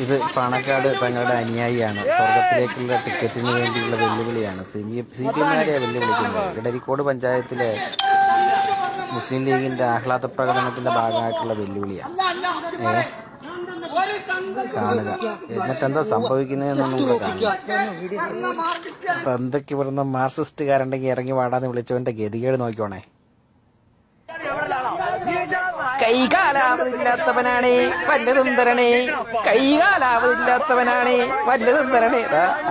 ഇത് പാണക്കാട് തങ്ങളുടെ അനുയായിയാണ്. സ്വർഗത്തിലേക്കുള്ള ടിക്കറ്റിന് വേണ്ടിയുള്ള വെല്ലുവിളിയാണ്. CPM-കാരെ വെല്ലുവിളിക്കുന്നത്. ഇടരിക്കോട് പഞ്ചായത്തിലെ മുസ്ലിം ലീഗിന്റെ ആഹ്ലാദ പ്രകടനത്തിന്റെ ഭാഗമായിട്ടുള്ള വെല്ലുവിളിയാണ്. കാണുക. എന്നിട്ട് എന്താ സംഭവിക്കുന്നതെന്നൊന്നും കൂടെ കാണുക. അപ്പൊ എന്തൊക്കെ ഇവിടുന്ന് മാർക്സിസ്റ്റുകാരുണ്ടെങ്കിൽ ഇറങ്ങി വാടാന്ന് വിളിച്ചവന്റെ ഗതികേട് നോക്കിക്കോണേ. കൈകാലാവതില്ലാത്തവനാണേ വല്ലതും തരണേ, കൈകാലാവതില്ലാത്തവനാണേ വല്ലതും തരണേ.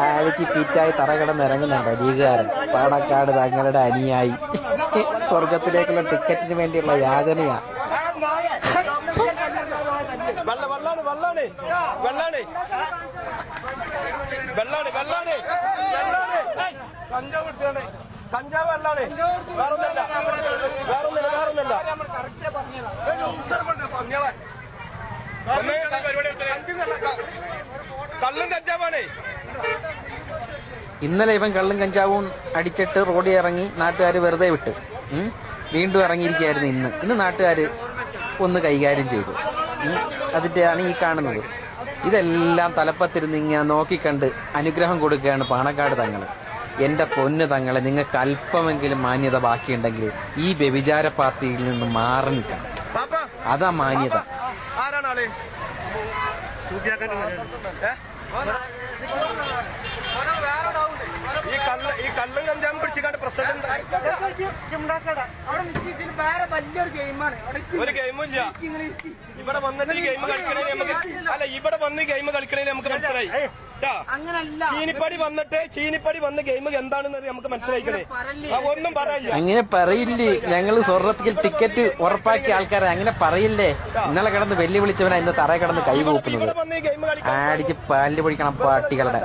ആഴ്ച പീറ്റായി തറകിടന്ന് ഇറങ്ങുന്നുണ്ട് ലീഗുകാരൻ. പാണക്കാട് തങ്ങളുടെ അനുയായി സ്വർഗത്തിലേക്കുള്ള ടിക്കറ്റിന് വേണ്ടിയുള്ള യാചനയാ. കഞ്ചാവ് അല്ലാണ്, വേറൊന്നല്ല. കള്ളും കഞ്ചാവാണേ. ഇന്നലെ ഇവൻ കള്ളും കഞ്ചാവും അടിച്ചിട്ട് റോഡിൽ ഇറങ്ങി നാട്ടുകാർ വെറുതെ വിട്ട് വീണ്ടും ഇറങ്ങിയിരിക്കുകയായിരുന്നു. ഇന്ന് നാട്ടുകാർ ഒന്ന് കൈകാര്യം ചെയ്തു. അതിൻ്റെയാണ് ഈ കാണുന്നത്. ഇതെല്ലാം തലപ്പത്തിരുന്ന് ഇങ്ങനെ നോക്കിക്കണ്ട് അനുഗ്രഹം കൊടുക്കുകയാണ് പാണക്കാട് തങ്ങൾ. എന്റെ പൊന്ന് തങ്ങളെ, നിങ്ങൾക്ക് അല്പമെങ്കിലും മാന്യത ബാക്കിയുണ്ടെങ്കിൽ ഈ വ്യഭിചാര പാർട്ടിയിൽ നിന്ന് മാറി നിൽക്കണം. അതാ മാന്യത. ആരാണ് ഈ കള്ളും കഞ്ചാവും പിടിച്ചിട്ട് പ്രസിഡന്റ് ഒരു ഗെയിമും ഇല്ല. ഇവിടെ വന്നിട്ട് ഈ ഗെയിം കളിക്കണേ നമുക്ക് ഇവിടെ വന്ന് ഗെയിം കളിക്കണേ നമുക്ക് മനസ്സിലായി. ചീനിപ്പടി വന്ന് ഗെയിം എന്താണെന്ന് നമുക്ക് മനസ്സിലായിക്കണേ. ഒന്നും പറയില്ല. അങ്ങനെ പറയില്ലേ. ഞങ്ങള് സ്വർണ്ണത്തിൽ ടിക്കറ്റ് ഉറപ്പാക്കിയ ആൾക്കാരെ അങ്ങനെ പറയില്ലേ. ഇന്നലെ കിടന്ന് വെല്ലുവിളിച്ചവനാ ഇന്ന് തറ കിടന്ന് കൈ കൂക്കുന്നത്. ആടിച്ച് പാലിന് പൊടിക്കണം പാട്ടികളുടെ.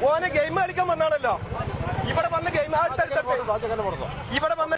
ഓന് ഗെയിം കളിക്കാൻ വന്നാണല്ലോ ഇവിടെ വന്ന് ഗെയിം ഇവിടെ വന്ന്